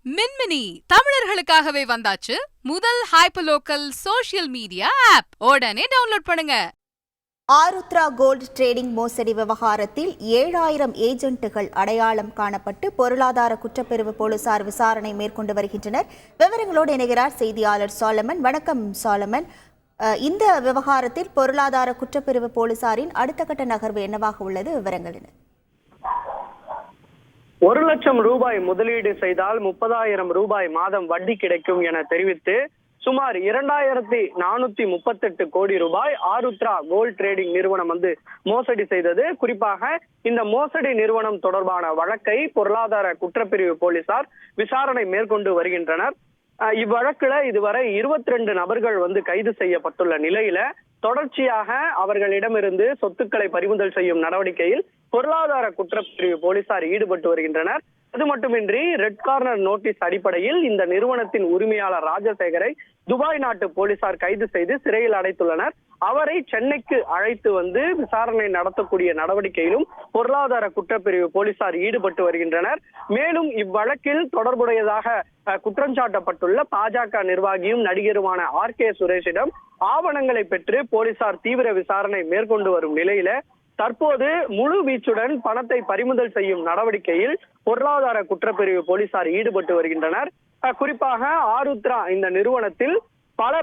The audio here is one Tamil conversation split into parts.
மின்மினி தமிழர்களுக்காகவே வந்தாச்சு முதல் ஹைப்பர்லோக்கல் சோஷியல் மீடியா ஆப். உடனே டவுன்லோட் பண்ணுங்க. ஆருத்ரா கோல்ட் ட்ரேடிங் மோசடி விவகாரத்தில் 7000 ஏஜென்ட்டுகள் அடையாளம் காணப்பட்டு பொருளாதார குற்றப்பிரிவு போலீசார் விசாரணை மேற்கொண்டு வருகின்றனர். விவரங்களோடு இணைகிறார் செய்தியாளர் சாலமன். வணக்கம் சாலமன். இந்த விவகாரத்தில் பொருளாதார குற்றப்பிரிவு போலீசாரின் அடுத்த கட்ட நகர்வு என்னவாக உள்ளது? விவரங்கள் என்ன? 1 லட்சம் ரூபாய் முதலீடு செய்தால் 30,000 ரூபாய் மாதம் வட்டி கிடைக்கும் என தெரிவித்து சுமார் 2438 கோடி ரூபாய் ஆருத்ரா கோல்ட் ட்ரேடிங் நிறுவனம் மோசடி செய்தது. குறிப்பாக இந்த மோசடி நிறுவனம் தொடர்பான வழக்கை பொருளாதார குற்றப்பிரிவு போலீசார் விசாரணை மேற்கொண்டு வருகின்றனர். இவ்வழக்குல இதுவரை 22 நபர்கள் கைது செய்யப்பட்டுள்ள நிலையில தொடர்ச்சியாக அவர்களிடமிருந்து சொத்துக்களை பறிமுதல் செய்யும் நடவடிக்கையில் பொருளாதார குற்றப்பிரிவு போலீசார் ஈடுபட்டு வருகின்றனர். அது மட்டுமின்றி ரெட் கார்னர் நோட்டீஸ் அடிப்படையில் இந்த நிறுவனத்தின் உரிமையாளர் ராஜசேகரை துபாய் நாட்டு போலீசார் கைது செய்து சிறையில் அடைத்துள்ளனர். அவரை சென்னைக்கு அழைத்து விசாரணை நடத்தக்கூடிய நடவடிக்கையிலும் பொருளாதார குற்றப்பிரிவு போலீசார் ஈடுபட்டு வருகின்றனர். மேலும் இவ்வழக்கில் தொடர்புடையதாக குற்றஞ்சாட்டப்பட்டுள்ள பாஜக நிர்வாகியும் நடிகருமான RK சுரேஷிடம் ஆவணங்களை பெற்று போலீசார் தீவிர விசாரணை மேற்கொண்டு வரும் நிலையில தற்போது முழு வீச்சுடன் பணத்தை பறிமுதல் செய்யும் நடவடிக்கையில் பொருளாதார குற்றப்பிரிவு போலீசார் ஈடுபட்டு வருகின்றனர். குறிப்பாக ஆருத்ரா இந்த நிறுவனத்தில் பல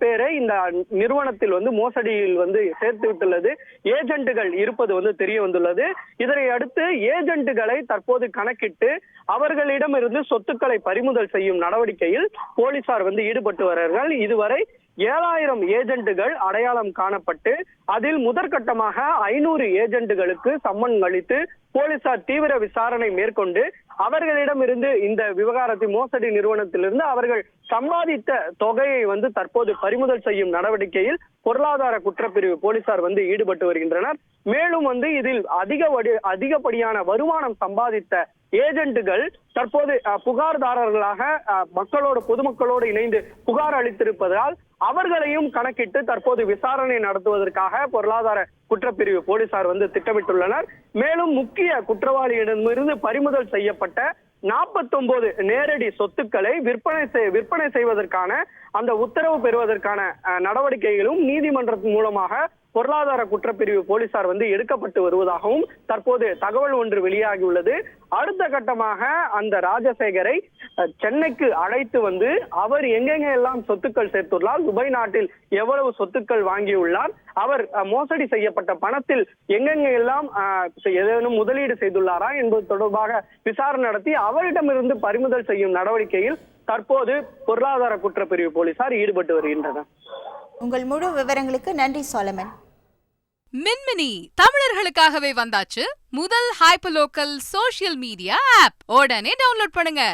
பேரை இந்த நிறுவனத்தில் மோசடியில் சேர்த்து விட்டுள்ளது. ஏஜென்ட்டுகள் இருப்பது தெரிய வந்துள்ளது. இதனை அடுத்து ஏஜென்ட்டுகளை தற்போது கணக்கிட்டு அவர்களிடமிருந்து சொத்துக்களை பறிமுதல் செய்யும் நடவடிக்கையில் போலீசார் ஈடுபட்டு வருகிறார்கள். இதுவரை 7000 ஏஜென்ட்டுகள் அடையாளம் காணப்பட்டு அதில் முதற்கட்டமாக 500 ஏஜென்ட்டுகளுக்கு சம்மன் அளித்து போலீசார் தீவிர விசாரணை மேற்கொண்டு அவர்களிடமிருந்து இந்த விவகாரத்தை மோசடி நிறுவனத்திலிருந்து அவர்கள் சம்பாதித்த தொகையை தற்போது பறிமுதல் செய்யும் நடவடிக்கையில் பொருளாதார குற்றப்பிரிவு போலீசார் ஈடுபட்டு வருகின்றனர். மேலும் இதில் அதிகப்படியான வருமானம் சம்பாதித்த ஏஜென்ட்டுகள் தற்போது புகார்தாரர்களாக பொதுமக்களோடு இணைந்து புகார் அளித்திருப்பதால் அவர்களையும் கணக்கிட்டு தற்போது விசாரணை நடத்துவதற்காக பொருளாதார குற்றப்பிரிவு போலீசார் திட்டமிட்டுள்ளனர். மேலும் முக்கிய குற்றவாளியிடமிருந்து பறிமுதல் செய்யப்பட்ட 49 நேரடி சொத்துக்களை விற்பனை செய்வதற்கான அந்த உத்தரவு பெறுவதற்கான நடவடிக்கைகளும் நீதிமன்றத்தின் மூலமாக பொருளாதார குற்றப்பிரிவு போலீசார் எடுக்கப்பட்டு வருவதாகவும் தற்போது தகவல் ஒன்று வெளியாகியுள்ளது. அடுத்த கட்டமாக அந்த ராஜசேகரை சென்னைக்கு அழைத்து அவர் எங்கெங்கெல்லாம் சொத்துக்கள் சேர்த்துள்ளார், துபாய் நாட்டில் எவ்வளவு சொத்துக்கள் வாங்கியுள்ளார், அவர் மோசடி செய்யப்பட்ட பணத்தில் எங்கெங்கெல்லாம் ஏதேனும் முதலீடு செய்துள்ளாரா என்பது தொடர்பாக விசாரணை நடத்தி அவரிடமிருந்து பறிமுதல் செய்யும் நடவடிக்கையில் தற்போது பொருளாதார குற்றப்பிரிவு போலீசார் ஈடுபட்டு வருகின்றனர். உங்கள் முழு விவரங்களுக்கு நன்றி சாலமன். மின்மினி தமிழர்களுக்காகவே வந்தாச்சு முதல் ஹைப்பர்லோக்கல் சோஷியல் மீடியா ஆப். உடனே டவுன்லோட் பண்ணுங்க.